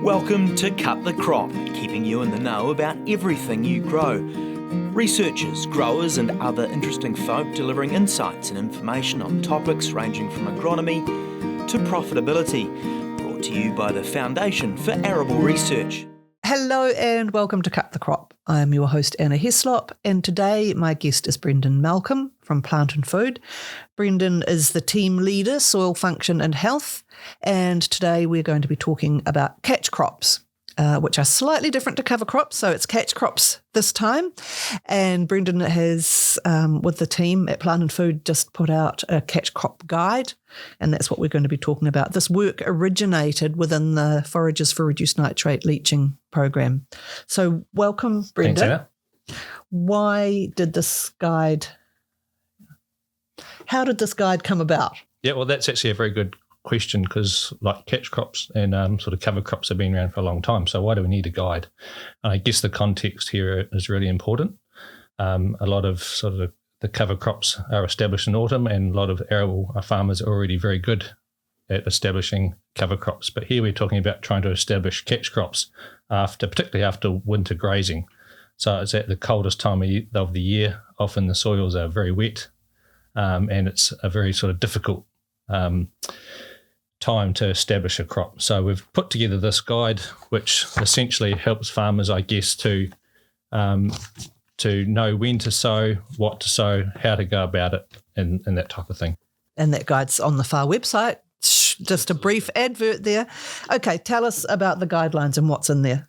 Welcome to Cut the Crop, keeping you in the know about everything you grow. Researchers, growers and other interesting folk delivering insights and information on topics ranging from agronomy to profitability. Brought to you by the Foundation for Arable Research. Hello and welcome to Cut the Crop. I'm your host Anna Heslop, and today my guest is Brendon Malcolm from Plant and Food. Brendon is the team leader, soil function and health, and today we're going to be talking about catch crops, which are slightly different to cover crops, so it's catch crops this time. And Brendon has, with the team at Plant and Food, just put out a catch crop guide, and that's what we're going to be talking about. This work originated within the Forages for Reduced Nitrate Leaching program. So welcome, Brendon. Thanks, Anna. Why did this guide, how did this guide come about? Yeah, well, that's actually a very good question because like catch crops and sort of cover crops have been around for a long time. So why do we need a guide? And I guess the context here is really important. A lot of sort of the cover crops are established in autumn, and a lot of arable farmers are already very good at establishing cover crops. But here we're talking about trying to establish catch crops particularly after winter grazing. So it's at the coldest time of the year. Often the soils are very wet, and it's a very sort of difficult time to establish a crop. So we've put together this guide, which essentially helps farmers, I guess, to know when to sow, what to sow, how to go about it, and that type of thing. And that guide's on the FAR website. Just a brief advert there. Okay, tell us about the guidelines and what's in there.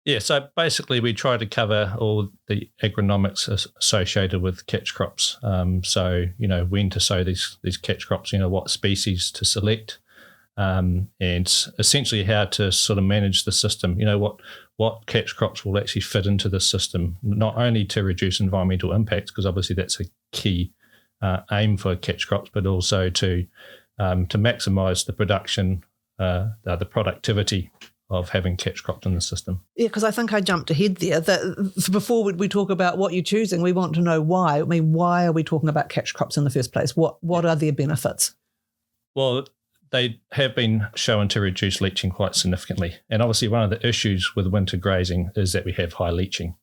Yeah, so basically we try to cover all the agronomics associated with catch crops. So, when to sow these catch crops, what species to select, and essentially how to sort of manage the system. What catch crops will actually fit into the system, not only to reduce environmental impacts, because obviously that's a key aim for catch crops, but also to maximise the production, the productivity of having catch crops in the system. Yeah, because I think I jumped ahead there. That before we talk about what you're choosing, we want to know why. I mean, why are we talking about catch crops in the first place? What are their benefits? Well, they have been shown to reduce leaching quite significantly. And obviously one of the issues with winter grazing is that we have high leaching.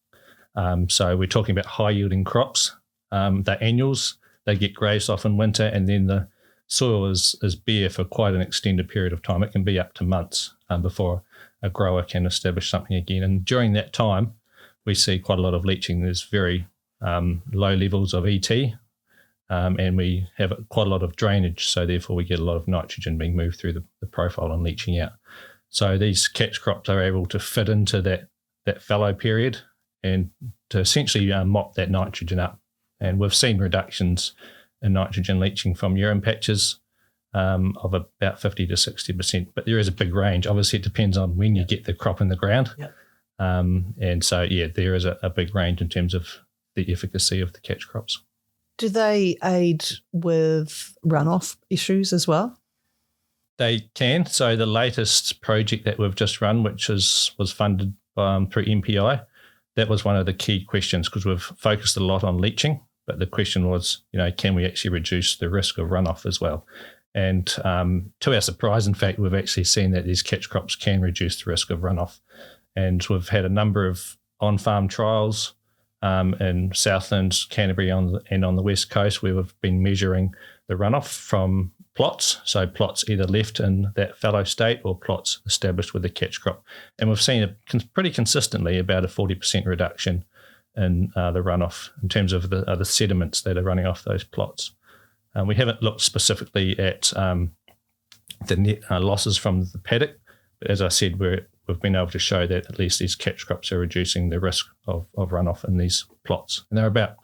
So we're talking about high yielding crops. They're annuals. They get grazed off in winter, and then the soil is bare for quite an extended period of time. It can be up to months before a grower can establish something again. And during that time, we see quite a lot of leaching. There's very low levels of ET, and we have quite a lot of drainage. So therefore, we get a lot of nitrogen being moved through the profile and leaching out. So these catch crops are able to fit into that fallow period and to essentially mop that nitrogen up. And we've seen reductions in nitrogen leaching from urine patches of about 50 to 60%. But there is a big range. Obviously, it depends on when you get the crop in the ground. Yep. And so, there is a big range in terms of the efficacy of the catch crops. Do they aid with runoff issues as well? They can. So the latest project that we've just run, which was funded through MPI, that was one of the key questions because we've focused a lot on leaching. But the question was, can we actually reduce the risk of runoff as well? And to our surprise, in fact, we've actually seen that these catch crops can reduce the risk of runoff. And we've had a number of on-farm trials in Southland, Canterbury and on the West Coast where we've been measuring the runoff from plots, so plots either left in that fallow state or plots established with the catch crop. And we've seen pretty consistently about a 40% reduction in the runoff in terms of the sediments that are running off those plots. We haven't looked specifically at the net losses from the paddock, but as I said, we've been able to show that at least these catch crops are reducing the risk of runoff in these plots. And they're about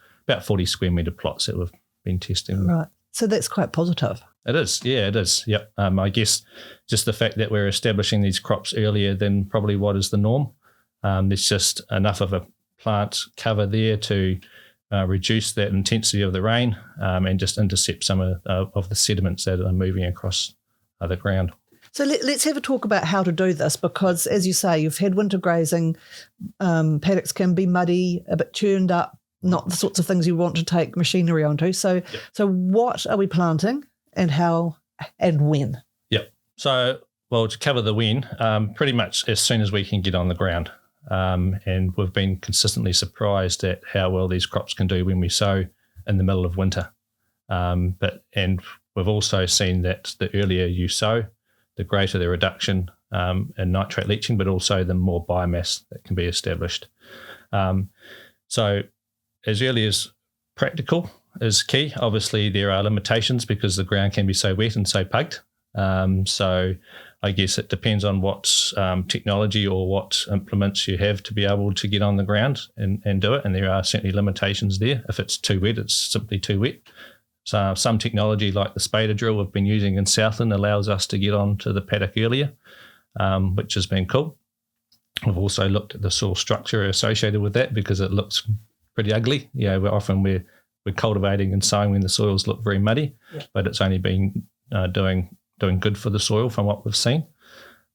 40 square metre plots that we've been testing. Right. So that's quite positive. It is. Yeah, it is. Yep. I guess just the fact that we're establishing these crops earlier than probably what is the norm. There's just enough of a plant cover there to reduce that intensity of the rain and just intercept some of the sediments that are moving across the ground. So let's have a talk about how to do this because, as you say, you've had winter grazing, paddocks can be muddy, a bit churned up, not the sorts of things you want to take machinery onto. So, So what are we planting and how and when? Yep. So Well, to cover the when, pretty much as soon as we can get on the ground. And we've been consistently surprised at how well these crops can do when we sow in the middle of winter. And we've also seen that the earlier you sow, the greater the reduction in nitrate leaching, but also the more biomass that can be established. So as early as practical is key. Obviously, there are limitations because the ground can be so wet and so pugged. So I guess it depends on what technology or what implements you have to be able to get on the ground and do it. And there are certainly limitations there. If it's too wet, it's simply too wet. So some technology like the spader drill we've been using in Southland allows us to get onto the paddock earlier, which has been cool. We've also looked at the soil structure associated with that because it looks pretty ugly. We're cultivating and sowing when the soils look very muddy, but it's only been doing good for the soil from what we've seen.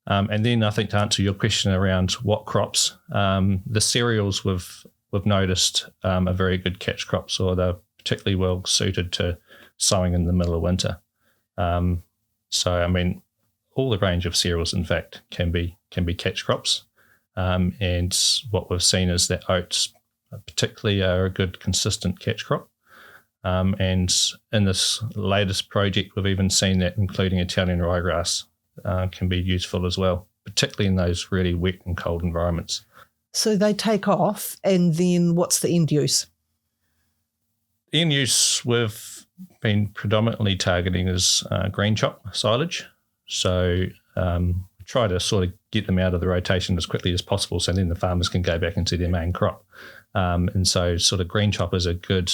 And then I think to answer your question around what crops, the cereals we've noticed are very good catch crops, or they're particularly well suited to sowing in the middle of winter. So I mean, all the range of cereals, in fact, can be catch crops. And what we've seen is that oats particularly are a good consistent catch crop. And in this latest project, we've even seen that including Italian ryegrass can be useful as well, particularly in those really wet and cold environments. So they take off, and then what's the end use? End use we've been predominantly targeting is green chop silage. So try to sort of get them out of the rotation as quickly as possible so then the farmers can go back into their main crop. And so sort of green chop is a good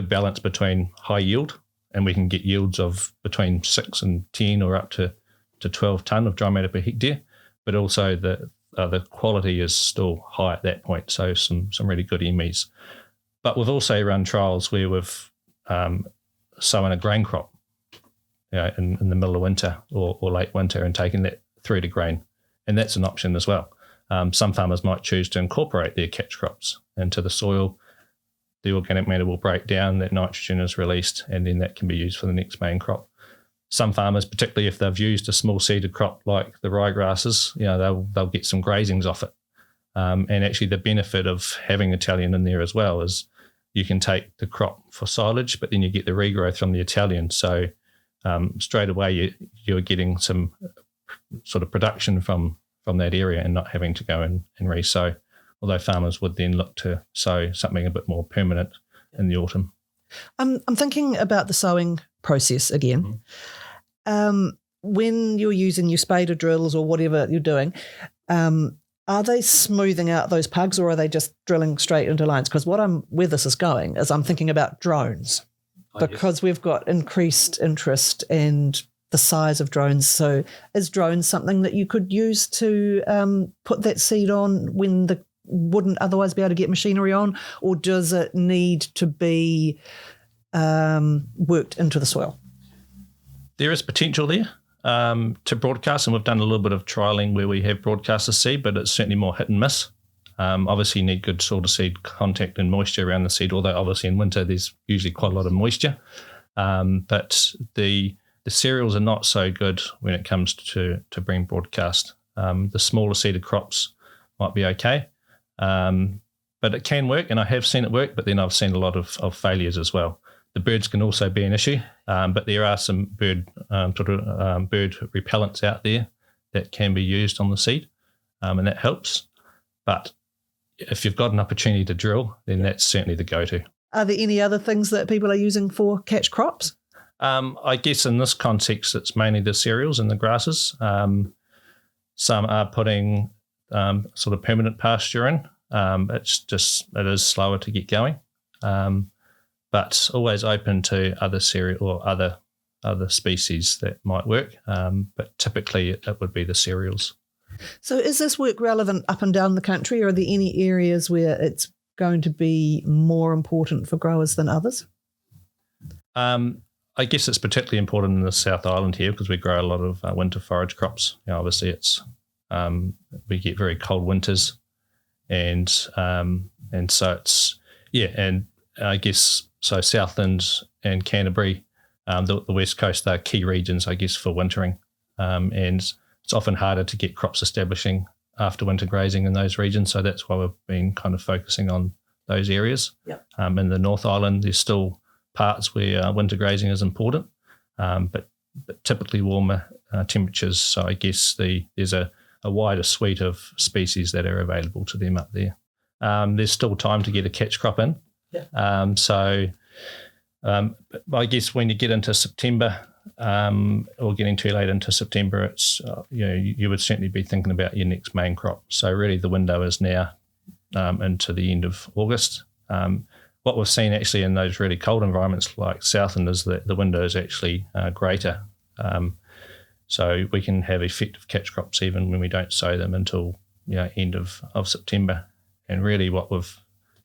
balance between high yield, and we can get yields of between 6 and 10 or up to 12 tonne of dry matter per hectare, but also the quality is still high at that point, so some really good MEs. But we've also run trials where we've sown a grain crop in the middle of winter or late winter and taken that through to grain, and that's an option as well. Some farmers might choose to incorporate their catch crops into the soil. The organic matter will break down, that nitrogen is released, and then that can be used for the next main crop. Some farmers, particularly if they've used a small seeded crop like the ryegrasses, they'll get some grazings off it. And actually the benefit of having Italian in there as well is you can take the crop for silage, but then you get the regrowth from the Italian. So straight away you're getting some sort of production from that area and not having to go and re-sow. Although farmers would then look to sow something a bit more permanent in the autumn. I'm thinking about the sowing process again. Mm-hmm. When you're using your spader drills or whatever you're doing, are they smoothing out those pugs, or are they just drilling straight into lines? Because where this is going is I'm thinking about drones, because we've got increased interest and the size of drones. So is drones something that you could use to put that seed on when the wouldn't otherwise be able to get machinery on, or does it need to be worked into the soil? There is potential there to broadcast, and we've done a little bit of trialling where we have broadcast the seed, but it's certainly more hit and miss. Obviously you need good soil to seed contact and moisture around the seed, although obviously in winter there's usually quite a lot of moisture. But the cereals are not so good when it comes to bring broadcast. The smaller seeded crops might be okay. But it can work, and I have seen it work, but then I've seen a lot of failures as well. The birds can also be an issue, but there are some bird repellents out there that can be used on the seed, and that helps. But if you've got an opportunity to drill, then that's certainly the go-to. Are there any other things that people are using for catch crops? I guess in this context, it's mainly the cereals and the grasses. Some are putting sort of permanent pasture in. It is slower to get going, but always open to other cereal or other species that might work. But typically it would be the cereals. So is this work relevant up and down the country, or are there any areas where it's going to be more important for growers than others? I guess it's particularly important in the South Island here because we grow a lot of winter forage crops. Obviously it's we get very cold winters, and so it's and I guess so Southland and Canterbury, the West Coast, they're key regions I guess for wintering, and it's often harder to get crops establishing after winter grazing in those regions. So that's why we've been kind of focusing on those areas. Yep. In the North Island, there's still parts where winter grazing is important, but typically warmer temperatures. So I guess there's a wider suite of species that are available to them up there. There's still time to get a catch crop in. Yeah. I guess when you get into September, or getting too late into September, it's you would certainly be thinking about your next main crop. So really the window is now into the end of August. What we've seen actually in those really cold environments like Southland is that the window is actually greater. So we can have effective catch crops even when we don't sow them until end of September. And really what we've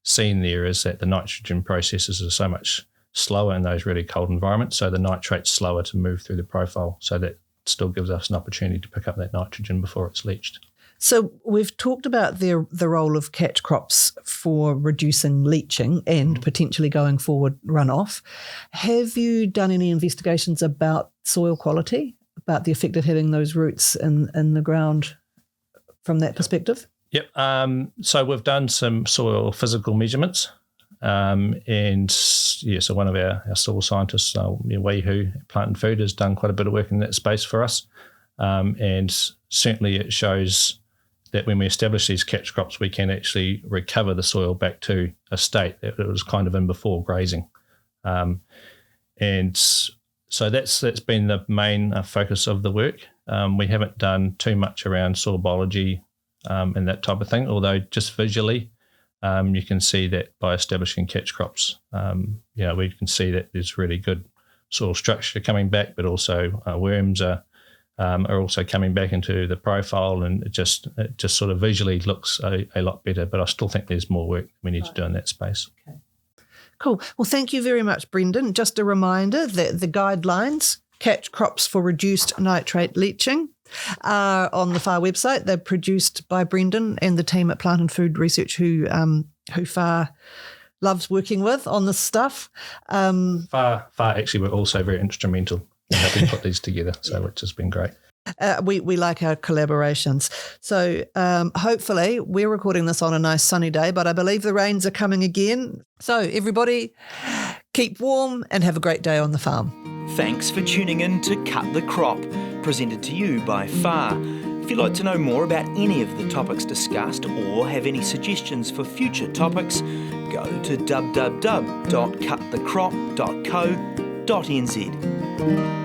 seen there is that the nitrogen processes are so much slower in those really cold environments, so the nitrate's slower to move through the profile, so that still gives us an opportunity to pick up that nitrogen before it's leached. So we've talked about the role of catch crops for reducing leaching and potentially going forward runoff. Have you done any investigations about soil quality, about the effect of having those roots in the ground from that perspective? Yep. So we've done some soil physical measurements. So one of our soil scientists, Waihu at Plant and Food, has done quite a bit of work in that space for us. And certainly it shows that when we establish these catch crops, we can actually recover the soil back to a state that it was kind of in before grazing. And so that's been the main focus of the work. We haven't done too much around soil biology and that type of thing, although just visually, you can see that by establishing catch crops, we can see that there's really good soil structure coming back, but also worms are also coming back into the profile, and it just sort of visually looks a lot better. But I still think there's more work we need to do in that space. Okay. Cool. Well, thank you very much, Brendon. Just a reminder that the guidelines, catch crops for reduced nitrate leaching, are on the FAR website. They're produced by Brendon and the team at Plant and Food Research who FAR loves working with on this stuff. FAR actually were also very instrumental in helping put these together, which has been great. We like our collaborations. So hopefully we're recording this on a nice sunny day, but I believe the rains are coming again. So everybody keep warm and have a great day on the farm. Thanks for tuning in to Cut the Crop, presented to you by FAR. If you'd like to know more about any of the topics discussed or have any suggestions for future topics, go to www.cutthecrop.co.nz.